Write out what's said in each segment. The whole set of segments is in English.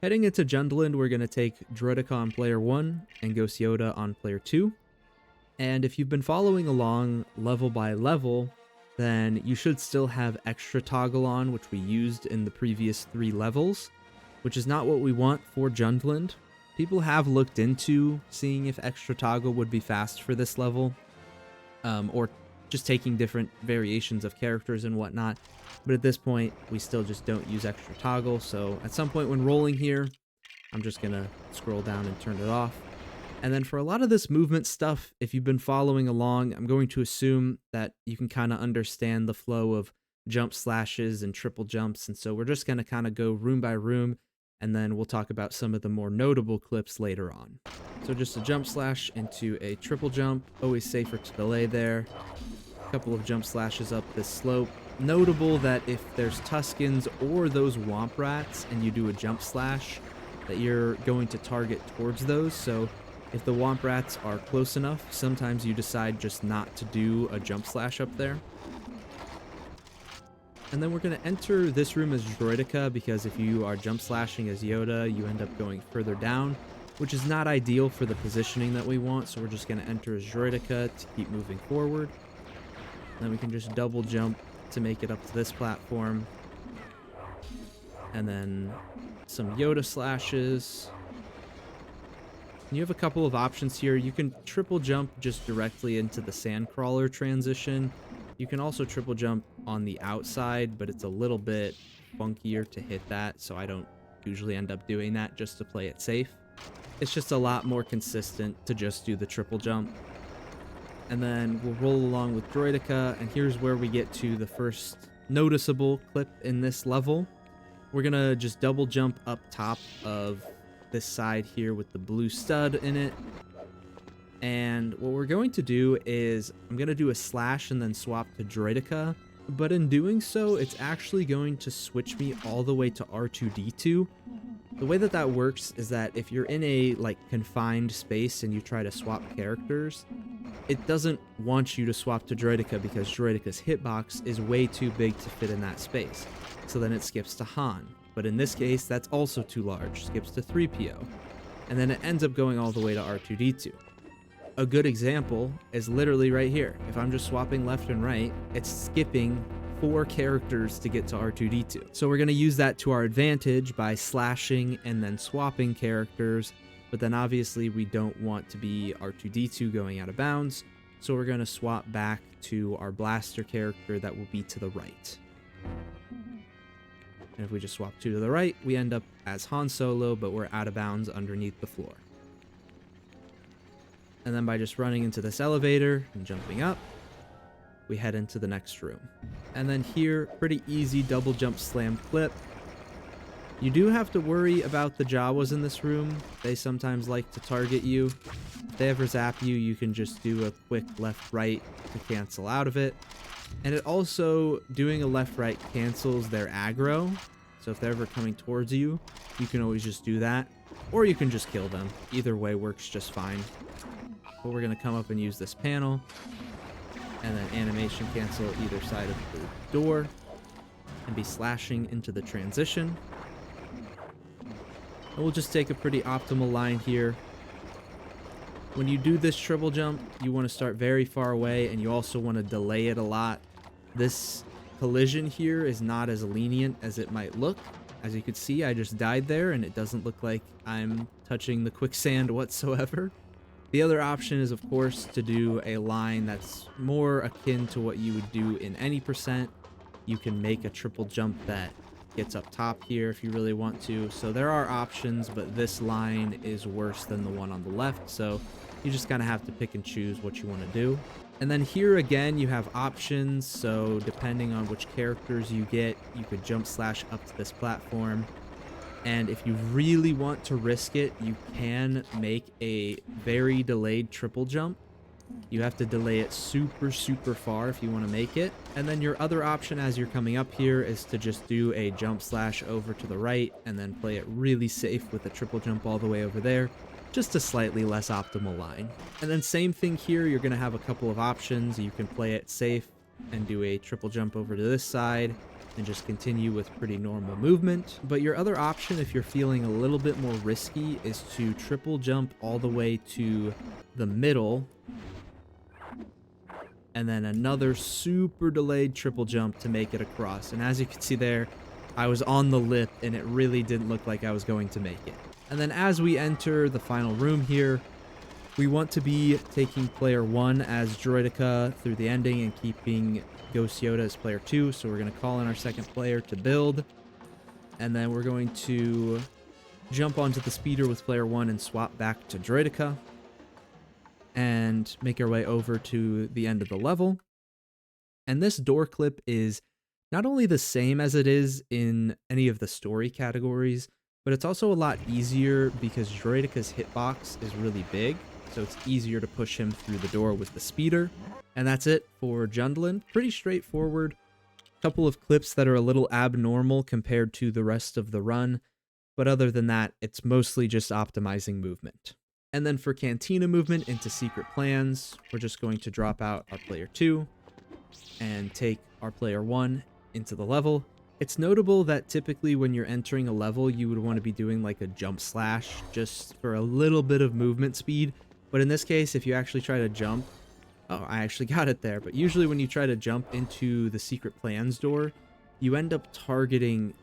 Heading into Jundland, we're going to take Droideka on player 1 and Ghost Yoda on player 2. And if you've been following along level by level, then you should still have extra toggle on, which we used in the previous 3 levels, which is not what we want for Jundland. People have looked into seeing if extra toggle would be fast for this level, or just taking different variations of characters and whatnot. But at this point, we still just don't use extra toggle. So at some point when rolling here, I'm just gonna scroll down and turn it off. And then for a lot of this movement stuff, if you've been following along, I'm going to assume that you can kind of understand the flow of jump slashes and triple jumps. And so we're just gonna kind of go room by room, and then we'll talk about some of the more notable clips later on. So just a jump slash into a triple jump, always safer to delay there. A couple of jump slashes up this slope. Notable that if there's Tuskens or those Womp Rats and you do a jump slash, that you're going to target towards those. So if the Womp Rats are close enough, sometimes you decide just not to do a jump slash up there. And then we're going to enter this room as Droideka, because if you are jump slashing as Yoda, you end up going further down, which is not ideal for the positioning that we want. So we're just going to enter as Droideka to keep moving forward. Then we can just double jump to make it up to this platform. And then some Yoda slashes. You have a couple of options here. You can triple jump just directly into the Sandcrawler transition. You can also triple jump on the outside, but it's a little bit funkier to hit that, so I don't usually end up doing that just to play it safe. It's just a lot more consistent to just do the triple jump. And then we'll roll along with Droideka, and here's where we get to the first noticeable clip in this level. We're gonna just double jump up top of this side here with the blue stud in it. And what we're going to do is I'm going to do a slash and then swap to Droideka, but in doing so, it's actually going to switch me all the way to R2-D2. The way that that works is that if you're in a confined space and you try to swap characters, it doesn't want you to swap to Droideka because Droideka's hitbox is way too big to fit in that space. So then it skips to Han. But in this case, that's also too large, skips to 3PO. And then it ends up going all the way to R2-D2. A good example is literally right here. If I'm just swapping left and right, it's skipping 4 characters to get to R2-D2. So we're going to use that to our advantage by slashing and then swapping characters, but then obviously we don't want to be R2-D2 going out of bounds, so we're going to swap back to our blaster character that will be to the right. And if we just swap 2 to the right, we end up as Han Solo, but we're out of bounds underneath the floor. And then by just running into this elevator and jumping up, we head into the next room. And then here, pretty easy double jump slam clip. You do have to worry about the Jawas in this room. They sometimes like to target you. If they ever zap you, you can just do a quick left-right to cancel out of it. And it also, doing a left-right cancels their aggro. So if they're ever coming towards you, you can always just do that. Or you can just kill them. Either way works just fine. But we're going to come up and use this panel, and then animation cancel either side of the door, and be slashing into the transition. And we'll just take a pretty optimal line here. When you do this triple jump, you want to start very far away, and you also want to delay it a lot. This collision here is not as lenient as it might look. As you can see, I just died there, and it doesn't look like I'm touching the quicksand whatsoever. The other option is, of course, to do a line that's more akin to what you would do in any percent. You can make a triple jump that gets up top here if you really want to. So there are options, but this line is worse than the one on the left. So you just kind of have to pick and choose what you want to do. And then here again, you have options. So depending on which characters you get, you could jump slash up to this platform. And if you really want to risk it, you can make a very delayed triple jump. You have to delay it super, super far if you want to make it. And then your other option as you're coming up here is to just do a jump slash over to the right and then play it really safe with a triple jump all the way over there. Just a slightly less optimal line. And then same thing here, you're going to have a couple of options. You can play it safe and do a triple jump over to this side and just continue with pretty normal movement. But your other option, if you're feeling a little bit more risky, is to triple jump all the way to the middle and then another super delayed triple jump to make it across. And as you can see there, I was on the lip and it really didn't look like I was going to make it. And then as we enter the final room here, we want to be taking player 1 as Droideka through the ending and keeping Ghost Yoda as player 2. So we're going to call in our second player to build. And then we're going to jump onto the speeder with player 1 and swap back to Droideka and make our way over to the end of the level. And this door clip is not only the same as it is in any of the story categories, but it's also a lot easier because Droideka's hitbox is really big, so it's easier to push him through the door with the speeder. And that's it for Jundland. Pretty straightforward. Couple of clips that are a little abnormal compared to the rest of the run, but other than that, it's mostly just optimizing movement. And then for Cantina movement into Secret Plans, we're just going to drop out our player 2 and take our player 1 into the level. It's notable that typically when you're entering a level, you would want to be doing like a jump slash just for a little bit of movement speed. But in this case, if you actually try to jump, oh, I actually got it there. But usually when you try to jump into the Secret Plans door, you end up targeting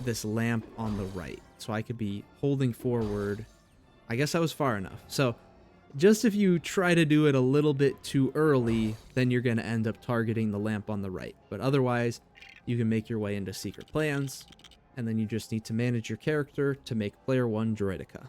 this lamp on the right. So I could be holding forward. I guess I was far enough. So just if you try to do it a little bit too early, then you're going to end up targeting the lamp on the right. But otherwise, you can make your way into Secret Plans, and then you just need to manage your character to make player 1 Droideka.